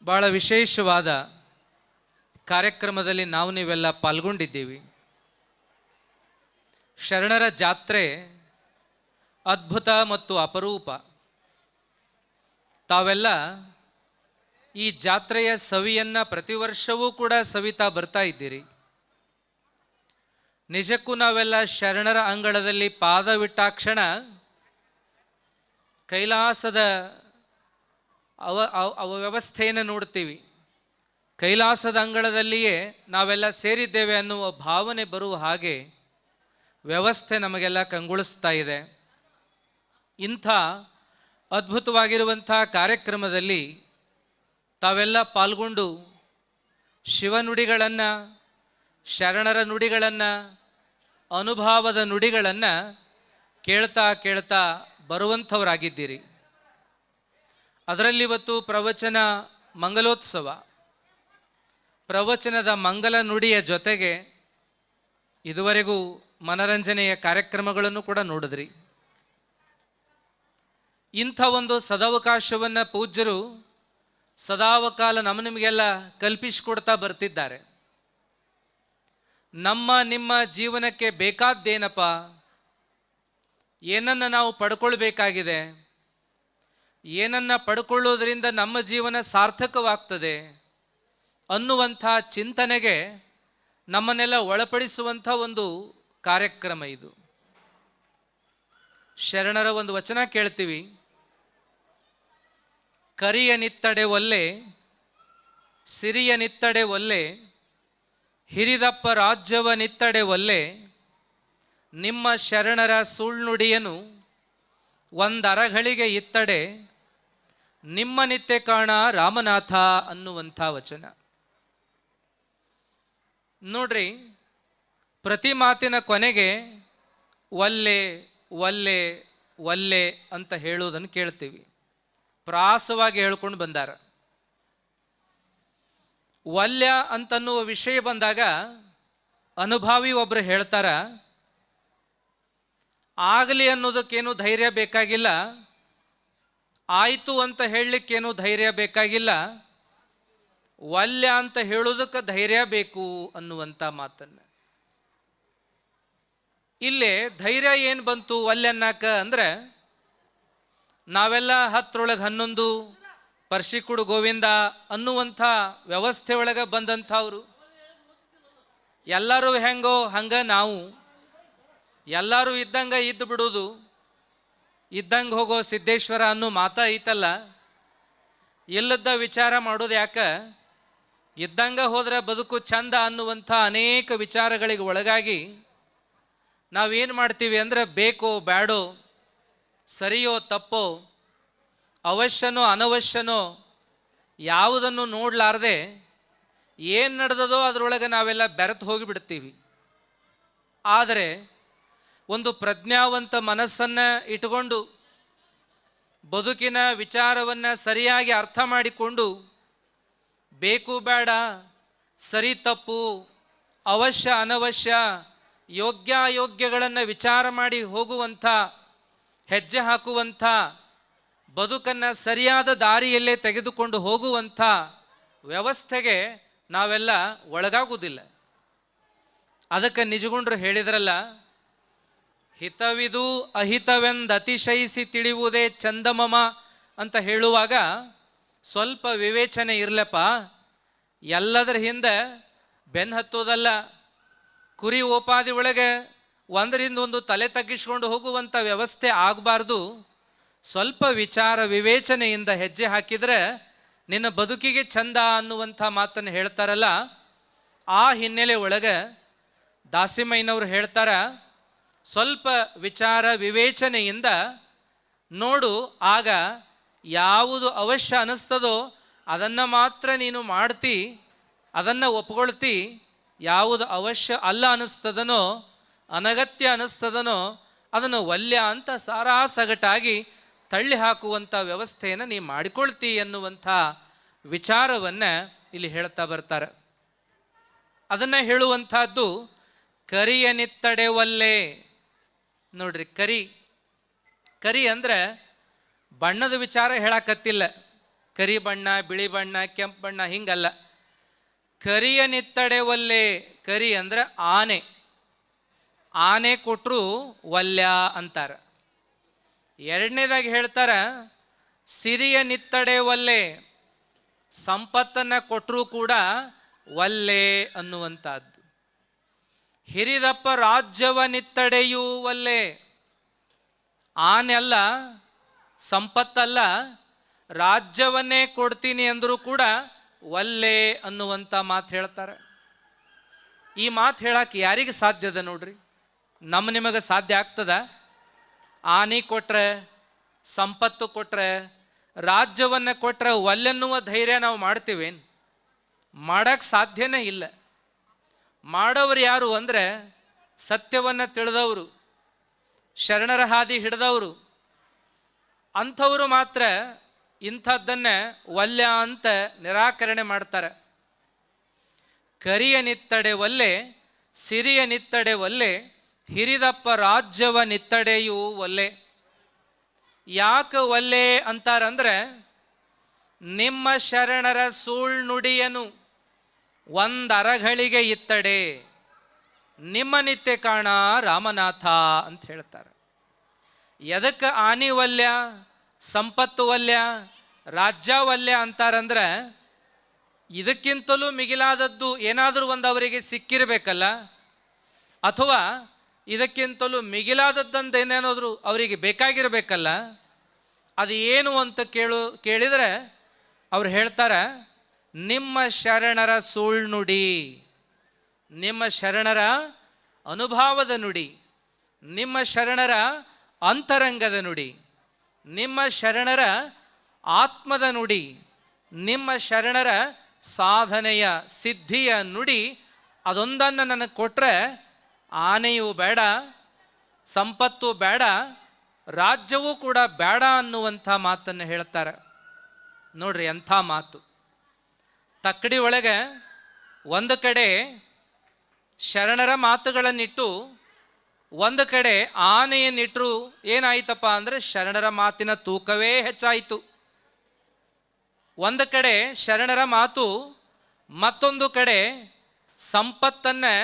ಭಾಳ ವಿಶೇಷವಾದ ಕಾರ್ಯಕ್ರಮದಲ್ಲಿ ನಾವು ನೀವೆಲ್ಲ ಪಾಲ್ಗೊಂಡಿದ್ದೀವಿ. ಶರಣರ ಜಾತ್ರೆ ಅದ್ಭುತ ಮತ್ತು ಅಪರೂಪ. ತಾವೆಲ್ಲ ಈ ಜಾತ್ರೆಯ ಸವಿಯನ್ನು ಪ್ರತಿ ವರ್ಷವೂ ಕೂಡ ಸವಿತಾ ಬರ್ತಾ ಇದ್ದೀರಿ. ನಿಜಕ್ಕೂ ನಾವೆಲ್ಲ ಶರಣರ ಅಂಗಳದಲ್ಲಿ ಪಾದವಿಟ್ಟಾಕ್ಷಣ ಕೈಲಾಸದ ಅವ ವ್ಯವಸ್ಥೆಯನ್ನು ನೋಡ್ತೀವಿ. ಕೈಲಾಸದ ಅಂಗಳದಲ್ಲಿಯೇ ನಾವೆಲ್ಲ ಸೇರಿದ್ದೇವೆ ಅನ್ನುವ ಭಾವನೆ ಬರುವ ಹಾಗೆ ವ್ಯವಸ್ಥೆ ನಮಗೆಲ್ಲ ಕಂಗೊಳಿಸ್ತಾ ಇದೆ. ಇಂಥ ಅದ್ಭುತವಾಗಿರುವಂಥ ಕಾರ್ಯಕ್ರಮದಲ್ಲಿ ತಾವೆಲ್ಲ ಪಾಲ್ಗೊಂಡು ಶಿವನುಡಿಗಳನ್ನು, ಶರಣರ ನುಡಿಗಳನ್ನು, ಅನುಭವದ ನುಡಿಗಳನ್ನು ಕೇಳ್ತಾ ಕೇಳ್ತಾ ಬರುವಂಥವರಾಗಿದ್ದೀರಿ. ಅದರಲ್ಲಿವತ್ತು ಪ್ರವಚನ ಮಂಗಲೋತ್ಸವ. ಪ್ರವಚನದ ಮಂಗಲ ನುಡಿಯ ಜೊತೆಗೆ ಇದುವರೆಗೂ ಮನರಂಜನೆಯ ಕಾರ್ಯಕ್ರಮಗಳನ್ನು ಕೂಡ ನೋಡಿದ್ರಿ. ಇಂಥ ಒಂದು ಸದಾವಕಾಶವನ್ನು ಪೂಜ್ಯರು ಸದಾವಕಾಲ ನಿಮಗೆಲ್ಲ ಕಲ್ಪಿಸಿಕೊಡ್ತಾ ಬರ್ತಿದ್ದಾರೆ. ನಮ್ಮ ನಿಮ್ಮ ಜೀವನಕ್ಕೆ ಬೇಕಾದ್ದೇನಪ್ಪ, ಏನನ್ನು ನಾವು ಪಡ್ಕೊಳ್ಬೇಕಾಗಿದೆ, ಏನನ್ನು ಪಡ್ಕೊಳ್ಳೋದ್ರಿಂದ ನಮ್ಮ ಜೀವನ ಸಾರ್ಥಕವಾಗ್ತದೆ ಅನ್ನುವಂಥ ಚಿಂತನೆಗೆ ನಮ್ಮನ್ನೆಲ್ಲ ಒಳಪಡಿಸುವಂಥ ಒಂದು ಕಾರ್ಯಕ್ರಮ ಇದು. ಶರಣರ ಒಂದು ವಚನ ಕೇಳ್ತೀವಿ. ಕರಿಯ ನಿತ್ತಡೆ ಒಲ್ಲೆ, ಸಿರಿಯ ನಿತ್ತಡೆ ಒಲ್ಲೆ, ಹಿರಿದಪ್ಪ ರಾಜ್ಯವ ನಿತ್ತಡೆ ಒಲ್ಲೆ, ನಿಮ್ಮ ಶರಣರ ಸುಳ್ನುಡಿಯನು ಒಂದರಗಳಿಗೆ ಇತ್ತಡೆ, ನಿಮ್ಮ ನಿತ್ಯ ಕಾಣ ರಾಮನಾಥ ಅನ್ನುವಂಥ ವಚನ. ನೋಡ್ರಿ, ಪ್ರತಿ ಮಾತಿನ ಕೊನೆಗೆ ಒಲ್ಲೆ ಒಲ್ಲೆ ಒಲ್ಲೆ ಅಂತ ಹೇಳುವುದನ್ನು ಕೇಳ್ತೀವಿ. ಪ್ರಾಸವಾಗಿ ಹೇಳ್ಕೊಂಡು ಬಂದಾರ. ವಲ್ಯ ಅಂತನ್ನುವ ವಿಷಯ ಬಂದಾಗ ಅನುಭಾವಿ ಒಬ್ಬರು ಹೇಳ್ತಾರ, ಆಗಲಿ ಅನ್ನೋದಕ್ಕೇನು ಧೈರ್ಯ ಬೇಕಾಗಿಲ್ಲ, ಆಯಿತು ಅಂತ ಹೇಳಲಿಕ್ಕೇನು ಧೈರ್ಯ ಬೇಕಾಗಿಲ್ಲ, ವಲ್ಯ ಅಂತ ಹೇಳೋದಕ್ಕೆ ಧೈರ್ಯ ಬೇಕು ಅನ್ನುವಂಥ ಮಾತನ್ನು. ಇಲ್ಲೇ ಧೈರ್ಯ ಏನು ಬಂತು ವಲ್ಯ ಅನ್ನಕ ಅಂದ್ರೆ, ನಾವೆಲ್ಲ 10 ಪರ್ಶಿಕುಡು ಗೋವಿಂದ ಅನ್ನುವಂಥ ವ್ಯವಸ್ಥೆ ಒಳಗೆ ಬಂದಂಥವ್ರು. ಎಲ್ಲರೂ ಹೆಂಗೋ ಹಂಗ ನಾವು, ಎಲ್ಲರೂ ಇದ್ದಂಗೆ ಇದ್ದು ಬಿಡೋದು, ಇದ್ದಂಗೆ ಹೋಗೋ ಸಿದ್ದೇಶ್ವರ ಅನ್ನೋ ಮಾತ ಐತಲ್ಲ, ಇಲ್ಲದ ವಿಚಾರ ಮಾಡೋದು ಯಾಕೆ, ಇದ್ದಂಗೆ ಹೋದ್ರೆ ಬದುಕು ಚಂದ ಅನ್ನುವಂಥ ಅನೇಕ ವಿಚಾರಗಳಿಗೆ ಒಳಗಾಗಿ ನಾವೇನು ಮಾಡ್ತೀವಿ ಅಂದರೆ, ಬೇಕೋ ಬ್ಯಾಡೋ, ಸರಿಯೋ ತಪ್ಪೋ, ಅವಶ್ಯನೋ ಅನವಶ್ಯನೋ ಯಾವುದನ್ನು ನೋಡಲಾರ್ದೆ ಏನು ನಡೆದದೋ ಅದರೊಳಗೆ ನಾವೆಲ್ಲ ಬೆರೆತು ಹೋಗಿಬಿಡ್ತೀವಿ. ಆದರೆ ಒಂದು ಪ್ರಜ್ಞಾವಂತ ಮನಸ್ಸನ್ನು ಇಟ್ಟುಕೊಂಡು ಬದುಕಿನ ವಿಚಾರವನ್ನು ಸರಿಯಾಗಿ ಅರ್ಥ ಮಾಡಿಕೊಂಡು ಬೇಕು ಬೇಡ, ಸರಿ ತಪ್ಪು, ಅವಶ್ಯ ಅನವಶ್ಯ, ಯೋಗ್ಯ ಅಯೋಗ್ಯಗಳನ್ನು ವಿಚಾರ ಮಾಡಿ ಹೋಗುವಂಥ, ಹೆಜ್ಜೆ ಹಾಕುವಂಥ, ಬದುಕನ್ನು ಸರಿಯಾದ ದಾರಿಯಲ್ಲೇ ತೆಗೆದುಕೊಂಡು ಹೋಗುವಂಥ ವ್ಯವಸ್ಥೆಗೆ ನಾವೆಲ್ಲ ಒಳಗಾಗುವುದಿಲ್ಲ. ಅದಕ್ಕೆ ನಿಜಗುಂಡ್ರು ಹೇಳಿದ್ರಲ್ಲ, ಹಿತವಿದು ಅಹಿತವೆಂದು ಅತಿಶಯಿಸಿ ತಿಳಿಯುವುದೇ ಚಂದಮಮ ಅಂತ ಹೇಳುವಾಗ ಸ್ವಲ್ಪ ವಿವೇಚನೆ ಇರಲಪ್ಪ. ಎಲ್ಲದರ ಹಿಂದೆ ಬೆನ್ನು ಹತ್ತೋದಲ್ಲ, ಕುರಿ ಓಪಾದಿ ಒಳಗೆ ಒಂದರಿಂದ ಒಂದು ತಲೆ ತಗ್ಗಿಸ್ಕೊಂಡು ಹೋಗುವಂಥ ವ್ಯವಸ್ಥೆ ಆಗಬಾರ್ದು. ಸ್ವಲ್ಪ ವಿಚಾರ ವಿವೇಚನೆಯಿಂದ ಹೆಜ್ಜೆ ಹಾಕಿದರೆ ನಿನ್ನ ಬದುಕಿಗೆ ಚಂದ ಅನ್ನುವಂಥ ಮಾತನ್ನು ಹೇಳ್ತಾರಲ್ಲ, ಆ ಹಿನ್ನೆಲೆ ಒಳಗೆ ದಾಸಿಮಯ್ಯನವರು ಹೇಳ್ತಾರ, ಸ್ವಲ್ಪ ವಿಚಾರ ವಿವೇಚನೆಯಿಂದ ನೋಡು, ಆಗ ಯಾವುದು ಅವಶ್ಯ ಅನ್ನಿಸ್ತದೋ ಅದನ್ನು ಮಾತ್ರ ನೀನು ಮಾಡ್ತಿ, ಅದನ್ನು ಒಪ್ಕೊಳ್ತಿ. ಯಾವುದು ಅವಶ್ಯ ಅಲ್ಲ ಅನ್ನಿಸ್ತದನೋ, ಅನಗತ್ಯ ಅನ್ನಿಸ್ತದನೋ ಅದನ್ನು ವಲ್ಯ ಅಂತ ಸಾರಾಸಗಟಾಗಿ ತಳ್ಳಿ ಹಾಕುವಂಥ ವ್ಯವಸ್ಥೆಯನ್ನು ನೀ ಮಾಡಿಕೊಳ್ತಿ ಎನ್ನುವಂಥ ವಿಚಾರವನ್ನು ಇಲ್ಲಿ ಹೇಳ್ತಾ ಬರ್ತಾರೆ. ಅದನ್ನು ಹೇಳುವಂಥದ್ದು ಕರಿಯ ನಿತ್ತಡೆ ಒಲ್ಲೆ. ನೋಡ್ರಿ, ಕರಿ ಅಂದರೆ ಬಣ್ಣದ ವಿಚಾರ ಹೇಳಕತ್ತಿಲ್ಲ. ಕರಿ ಬಣ್ಣ, ಬಿಳಿ ಬಣ್ಣ, ಕೆಂಪು ಬಣ್ಣ ಹಿಂಗಲ್ಲ. ಕರಿಯ ನಿತ್ತಡೆ ಒಲ್ಲೆ. ಕರಿ ಅಂದ್ರೆ ಆನೆ. ಆನೆ ಕೊಟ್ಟರು ವಲ್ಯ ಅಂತಾರ. ಎರಡನೇದಾಗಿ ಹೇಳ್ತಾರ ಸಿರಿಯ ನಿತ್ತಡೆ ಒಲ್ಲೆ. ಸಂಪತ್ತನ್ನು ಕೊಟ್ಟರೂ ಕೂಡ ಒಲ್ಲೆ ಅನ್ನುವಂಥದ್ದು. ಹಿರಿದಪ್ಪ ರಾಜ್ಯವ ನಿತ್ತಡೆಯೂ ಒಲ್ಲೆ. ಆನೆ ಅಲ್ಲ, ಸಂಪತ್ತಲ್ಲ, ರಾಜ್ಯವನ್ನೇ ಕೊಡ್ತೀನಿ ಅಂದರೂ ಕೂಡ ಒಲ್ಲೆ ಅನ್ನುವಂಥ ಮಾತು ಹೇಳ್ತಾರೆ. ಈ ಮಾತು ಹೇಳಕ್ಕೆ ಯಾರಿಗೆ ಸಾಧ್ಯದ ನೋಡ್ರಿ? ನಿಮಗೆ ಸಾಧ್ಯ ಆಗ್ತದ? ಆನೆ ಕೊಟ್ರೆ, ಸಂಪತ್ತು ಕೊಟ್ರೆ, ರಾಜ್ಯವನ್ನು ಕೊಟ್ರೆ ಒಲ್ಲೆನ್ನುವ ಧೈರ್ಯ ನಾವು ಮಾಡ್ತೀವೇನು? ಮಾಡಕ್ಕೆ ಸಾಧ್ಯನೇ ಇಲ್ಲ. ಮಾಡೋರು ಯಾರು ಅಂದರೆ ಸತ್ಯವನ್ನು ತಿಳಿದವರು, ಶರಣರ ಹಾದಿ ಹಿಡಿದವರು. ಅಂಥವರು ಮಾತ್ರ ಇಂಥದ್ದನ್ನೇ ವಲ್ಯ ಅಂತ ನಿರಾಕರಣೆ ಮಾಡ್ತಾರೆ. ಕರಿಯ ನಿತ್ತಡೆ ಒಲ್ಲೆ, ಸಿರಿಯ ನಿತ್ತಡೆ ಒಲ್ಲೆ, ಹಿರಿದಪ್ಪ ರಾಜ್ಯವ ನಿತ್ತಡೆಯೂ ಒಲ್ಲೆ. ಯಾಕೆ ಒಲ್ಲೆ ಅಂತಾರಂದ್ರೆ, ನಿಮ್ಮ ಶರಣರ ಸುಳ್ನುಡಿಯನು ಒಂದರಗಳಿಗೆ ಇತ್ತಡೆ, ನಿಮ್ಮ ನಿತ್ಯ ಕಾಣ ರಾಮನಾಥ ಅಂತ ಹೇಳ್ತಾರೆ. ಎದಕ್ಕೆ ಆನಿ ವಲ್ಯ, ಸಂಪತ್ತು ವಲ್ಯ, ರಾಜ್ಯ ವಲ್ಯ ಅಂತಾರಂದ್ರೆ, ಇದಕ್ಕಿಂತಲೂ ಮಿಗಿಲಾದದ್ದು ಏನಾದರೂ ಒಂದು ಅವರಿಗೆ ಸಿಕ್ಕಿರಬೇಕಲ್ಲ, ಅಥವಾ ಇದಕ್ಕಿಂತಲೂ ಮಿಗಿಲಾದದ್ದಂತ ಏನೇನಾದರೂ ಅವರಿಗೆ ಬೇಕಾಗಿರಬೇಕಲ್ಲ. ಅದು ಏನು ಅಂತ ಕೇಳಿದರೆ ಅವ್ರು ಹೇಳ್ತಾರೆ, ನಿಮ್ಮ ಶರಣರ ಸುಳ್ನುಡಿ, ನಿಮ್ಮ ಶರಣರ ಅನುಭವದ ನುಡಿ, ನಿಮ್ಮ ಶರಣರ ಅಂತರಂಗದ ನುಡಿ, ನಿಮ್ಮ ಶರಣರ ಆತ್ಮದ ನುಡಿ, ನಿಮ್ಮ ಶರಣರ ಸಾಧನೆಯ ಸಿದ್ಧಿಯ ನುಡಿ, ಅದೊಂದನ್ನು ನನಗೆ ಕೊಟ್ಟರೆ ಆನೆಯೂ ಬೇಡ, ಸಂಪತ್ತು ಬೇಡ, ರಾಜ್ಯವೂ ಕೂಡ ಬೇಡ ಅನ್ನುವಂಥ ಮಾತನ್ನು ಹೇಳ್ತಾರೆ. ನೋಡ್ರಿ ಎಂಥ ಮಾತು. ತಕ್ಕಡಿ ಒಳಗೆ ಒಂದು ಕಡೆ ಶರಣರ ಮಾತುಗಳನ್ನಿಟ್ಟು, ಒಂದು ಕಡೆ ಆನೆಯನ್ನಿಟ್ಟರು ಏನಾಯ್ತಪ್ಪ ಅಂದರೆ ಶರಣರ ಮಾತಿನ ತೂಕವೇ ಹೆಚ್ಚಾಯಿತು. ಒಂದು ಕಡೆ ಶರಣರ ಮಾತು, ಮತ್ತೊಂದು ಕಡೆ ಸಂಪತ್ತನ್ನು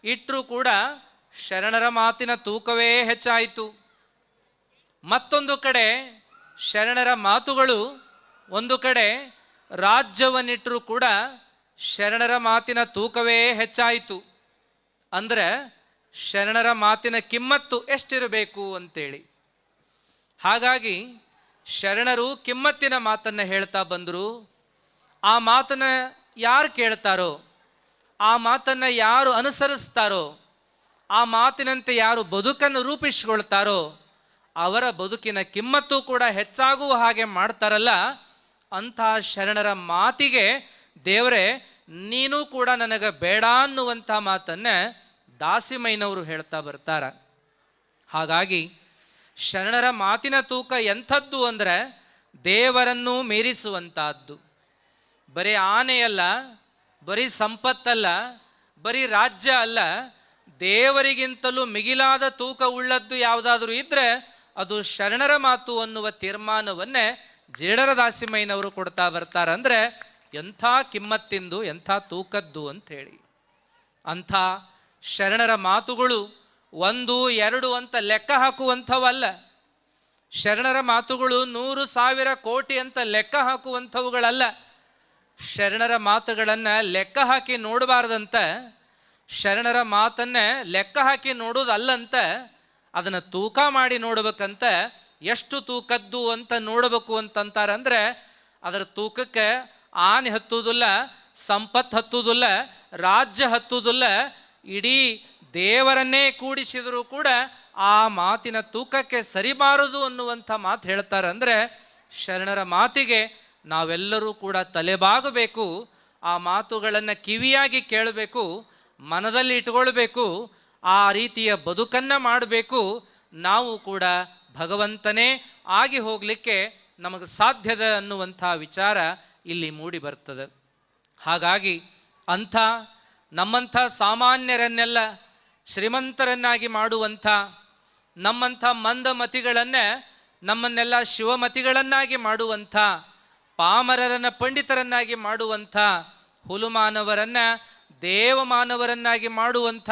ಇಟ್ಟರೂ ಕೂಡ ಶರಣರ ಮಾತಿನ ತೂಕವೇ ಹೆಚ್ಚಾಯಿತು. ಮತ್ತೊಂದು ಕಡೆ ಶರಣರ ಮಾತುಗಳು, ಒಂದು ಕಡೆ ರಾಜ್ಯವನ್ನಿಟ್ಟರೂ ಕೂಡ ಶರಣರ ಮಾತಿನ ತೂಕವೇ ಹೆಚ್ಚಾಯಿತು. ಅಂದರೆ ಶರಣರ ಮಾತಿನ ಕಿಮ್ಮತ್ತು ಎಷ್ಟಿರಬೇಕು ಅಂತೇಳಿ. ಹಾಗಾಗಿ ಶರಣರು ಕಿಮ್ಮತ್ತಿನ ಮಾತನ್ನು ಹೇಳ್ತಾ ಬಂದರು. ಆ ಮಾತನ್ನು ಯಾರು ಕೇಳ್ತಾರೋ, ಆ ಮಾತನ್ನು ಯಾರು ಅನುಸರಿಸ್ತಾರೋ, ಆ ಮಾತಿನಂತೆ ಯಾರು ಬದುಕನ್ನು ರೂಪಿಸಿಕೊಳ್ತಾರೋ ಅವರ ಬದುಕಿನ ಕಿಮ್ಮತ್ತು ಕೂಡ ಹೆಚ್ಚಾಗುವ ಹಾಗೆ ಮಾಡ್ತಾರಲ್ಲ, ಅಂಥ ಶರಣರ ಮಾತಿಗೆ ದೇವರೇ ನೀನು ಕೂಡ ನನಗೆ ಬೇಡ ಅನ್ನುವಂಥ ಮಾತನ್ನು ದಾಸಿಮಯ್ಯನವರು ಹೇಳ್ತಾ ಬರ್ತಾರೆ. ಹಾಗಾಗಿ ಶರಣರ ಮಾತಿನ ತೂಕ ಎಂಥದ್ದು ಅಂದರೆ ದೇವರನ್ನು ಮೀರಿಸುವಂಥದ್ದು. ಬರೀ ಆನೆಯಲ್ಲ, ಬರೀ ಸಂಪತ್ತಲ್ಲ, ಬರೀ ರಾಜ್ಯ ಅಲ್ಲ, ದೇವರಿಗಿಂತಲೂ ಮಿಗಿಲಾದ ತೂಕ ಉಳ್ಳದ್ದು ಯಾವುದಾದ್ರೂ ಇದ್ದರೆ ಅದು ಶರಣರ ಮಾತು ಅನ್ನುವ ತೀರ್ಮಾನವನ್ನೇ ಜೇಡರ ದಾಸಿಮಯ್ಯನವರು ಕೊಡ್ತಾ ಬರ್ತಾರೆ. ಅಂದರೆ ಎಂಥ ಕಿಮ್ಮತ್ತಿಂದು, ಎಂಥ ತೂಕದ್ದು ಅಂಥೇಳಿ. ಅಂಥ ಶರಣರ ಮಾತುಗಳು 1, 2 ಅಂತ ಲೆಕ್ಕ ಹಾಕುವಂಥವಲ್ಲ. ಶರಣರ ಮಾತುಗಳು 100,000 ಕೋಟಿ ಅಂತ ಲೆಕ್ಕ ಹಾಕುವಂಥವುಗಳಲ್ಲ. ಶರಣರ ಮಾತುಗಳನ್ನು ಲೆಕ್ಕ ಹಾಕಿ ನೋಡಬಾರ್ದಂತ, ಶರಣರ ಮಾತನ್ನೇ ಲೆಕ್ಕ ಹಾಕಿ ನೋಡೋದಲ್ಲಂತ, ಅದನ್ನು ತೂಕ ಮಾಡಿ ನೋಡ್ಬೇಕಂತ. ಎಷ್ಟು ತೂಕದ್ದು ಅಂತ ನೋಡಬೇಕು ಅಂತಂತಾರಂದ್ರೆ ಅದರ ತೂಕಕ್ಕೆ ಆನೆ ಹತ್ತುವುದಿಲ್ಲ, ಸಂಪತ್ತು ಹತ್ತುವುದಿಲ್ಲ, ರಾಜ್ಯ ಹತ್ತುವುದಿಲ್ಲ. ಇಡೀ ದೇವರನ್ನೇ ಕೂಡಿಸಿದರೂ ಕೂಡ ಆ ಮಾತಿನ ತೂಕಕ್ಕೆ ಸರಿಬಾರದು ಅನ್ನುವಂಥ ಮಾತು ಹೇಳ್ತಾರೆ. ಅಂದರೆ ಶರಣರ ಮಾತಿಗೆ ನಾವೆಲ್ಲರೂ ಕೂಡ ತಲೆಬಾಗಬೇಕು. ಆ ಮಾತುಗಳನ್ನು ಕಿವಿಯಾಗಿ ಕೇಳಬೇಕು, ಮನದಲ್ಲಿ ಇಟ್ಕೊಳ್ಬೇಕು, ಆ ರೀತಿಯ ಬದುಕನ್ನು ಮಾಡಬೇಕು. ನಾವು ಕೂಡ ಭಗವಂತನೇ ಆಗಿ ಹೋಗಲಿಕ್ಕೆ ನಮಗೆ ಸಾಧ್ಯದ ಅನ್ನುವಂಥ ವಿಚಾರ ಇಲ್ಲಿ ಮೂಡಿ ಬರ್ತದೆ. ಹಾಗಾಗಿ ಅಂಥ ನಮ್ಮಂಥ ಸಾಮಾನ್ಯರನ್ನೆಲ್ಲ ಶ್ರೀಮಂತರನ್ನಾಗಿ ಮಾಡುವಂಥ, ನಮ್ಮಂಥ ಮಂದಮತಿಗಳನ್ನೇ ನಮ್ಮನ್ನೆಲ್ಲ ಶಿವಮತಿಗಳನ್ನಾಗಿ ಮಾಡುವಂಥ, ಪಾಮರರನ್ನ ಪಂಡಿತರನ್ನಾಗಿ ಮಾಡುವಂಥ, ಹುಲುಮಾನವರನ್ನ ದೇವಮಾನವರನ್ನಾಗಿ ಮಾಡುವಂಥ,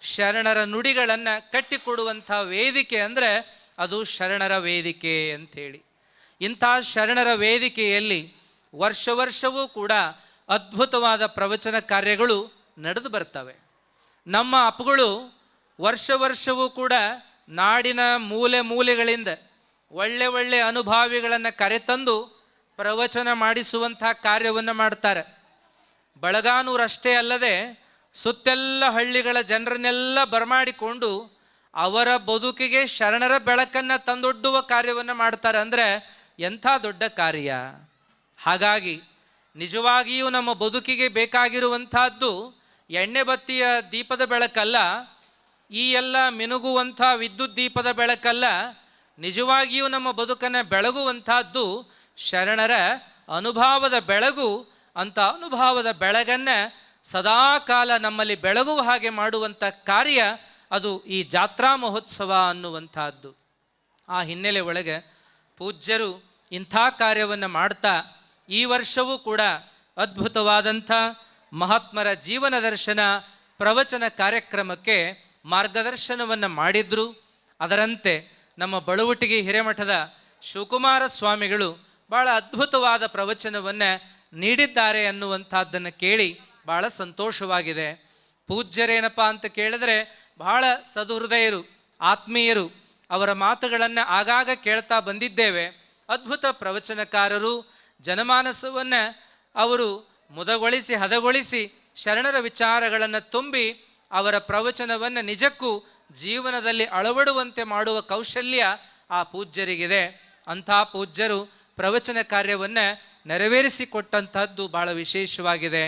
ಶರಣರ ನುಡಿಗಳನ್ನು ಕಟ್ಟಿಕೊಡುವಂಥ ವೇದಿಕೆ ಅಂದರೆ ಅದು ಶರಣರ ವೇದಿಕೆ ಅಂಥೇಳಿ. ಇಂಥ ಶರಣರ ವೇದಿಕೆಯಲ್ಲಿ ವರ್ಷವೂ ಕೂಡ ಅದ್ಭುತವಾದ ಪ್ರವಚನ ಕಾರ್ಯಗಳು ನಡೆದು ಬರ್ತವೆ. ನಮ್ಮ ಅಪ್ಪಗಳು ವರ್ಷವೂ ಕೂಡ ನಾಡಿನ ಮೂಲೆ ಮೂಲೆಗಳಿಂದ ಒಳ್ಳೆ ಅನುಭಾವಿಗಳನ್ನು ಕರೆತಂದು ಪ್ರವಚನ ಮಾಡಿಸುವಂಥ ಕಾರ್ಯವನ್ನು ಮಾಡ್ತಾರೆ. ಬಳಗಾನೂರಷ್ಟೇ ಅಲ್ಲದೆ ಸುತ್ತೆಲ್ಲ ಹಳ್ಳಿಗಳ ಜನರನ್ನೆಲ್ಲ ಬರಮಾಡಿಕೊಂಡು ಅವರ ಬದುಕಿಗೆ ಶರಣರ ಬೆಳಕನ್ನು ತಂದೊಡ್ಡುವ ಕಾರ್ಯವನ್ನು ಮಾಡ್ತಾರೆ. ಅಂದರೆ ಎಂಥ ದೊಡ್ಡ ಕಾರ್ಯ! ಹಾಗಾಗಿ ನಿಜವಾಗಿಯೂ ನಮ್ಮ ಬದುಕಿಗೆ ಬೇಕಾಗಿರುವಂಥದ್ದು ಎಣ್ಣೆ ಬತ್ತಿಯ ದೀಪದ ಬೆಳಕಲ್ಲ, ಈ ಎಲ್ಲ ಮಿನುಗುವಂಥ ವಿದ್ಯುತ್ ದೀಪದ ಬೆಳಕಲ್ಲ. ನಿಜವಾಗಿಯೂ ನಮ್ಮ ಬದುಕನ್ನು ಬೆಳಗುವಂಥದ್ದು ಶರಣರ ಅನುಭವದ ಬೆಳಗು. ಅಂಥ ಅನುಭವದ ಬೆಳಗನ್ನು ಸದಾಕಾಲ ನಮ್ಮಲ್ಲಿ ಬೆಳಗುವ ಹಾಗೆ ಮಾಡುವಂಥ ಕಾರ್ಯ ಅದು ಈ ಜಾತ್ರಾ ಮಹೋತ್ಸವ ಅನ್ನುವಂಥದ್ದು. ಆ ಹಿನ್ನೆಲೆ ಒಳಗೆ ಪೂಜ್ಯರು ಇಂಥ ಕಾರ್ಯವನ್ನು ಮಾಡ್ತಾ ಈ ವರ್ಷವೂ ಕೂಡ ಅದ್ಭುತವಾದಂಥ ಮಹಾತ್ಮರ ಜೀವನ ದರ್ಶನ ಪ್ರವಚನ ಕಾರ್ಯಕ್ರಮಕ್ಕೆ ಮಾರ್ಗದರ್ಶನವನ್ನು ಮಾಡಿದ್ರು. ಅದರಂತೆ ನಮ್ಮ ಬಳುವಟಿಗೆ ಹಿರೇಮಠದ ಶಿವಕುಮಾರ ಸ್ವಾಮಿಗಳು ಭಾಳ ಅದ್ಭುತವಾದ ಪ್ರವಚನವನ್ನು ನೀಡಿದ್ದಾರೆ ಅನ್ನುವಂಥದ್ದನ್ನು ಕೇಳಿ ಭಾಳ ಸಂತೋಷವಾಗಿದೆ. ಪೂಜ್ಯರೇನಪ್ಪ ಅಂತ ಕೇಳಿದ್ರೆ ಬಹಳ ಸದುಹೃದಯರು, ಆತ್ಮೀಯರು. ಅವರ ಮಾತುಗಳನ್ನು ಆಗಾಗ ಕೇಳ್ತಾ ಬಂದಿದ್ದೇವೆ. ಅದ್ಭುತ ಪ್ರವಚನಕಾರರು. ಜನಮಾನಸವನ್ನು ಅವರು ಮುದಗೊಳಿಸಿ ಹದಗೊಳಿಸಿ ಶರಣರ ವಿಚಾರಗಳನ್ನು ತುಂಬಿ ಅವರ ಪ್ರವಚನವನ್ನು ನಿಜಕ್ಕೂ ಜೀವನದಲ್ಲಿ ಅಳವಡುವಂತೆ ಮಾಡುವ ಕೌಶಲ್ಯ ಆ ಪೂಜ್ಯರಿಗಿದೆ. ಅಂಥ ಪೂಜ್ಯರು ಪ್ರವಚನ ಕಾರ್ಯವನ್ನು ನೆರವೇರಿಸಿಕೊಟ್ಟಂಥದ್ದು ಬಹಳ ವಿಶೇಷವಾಗಿದೆ.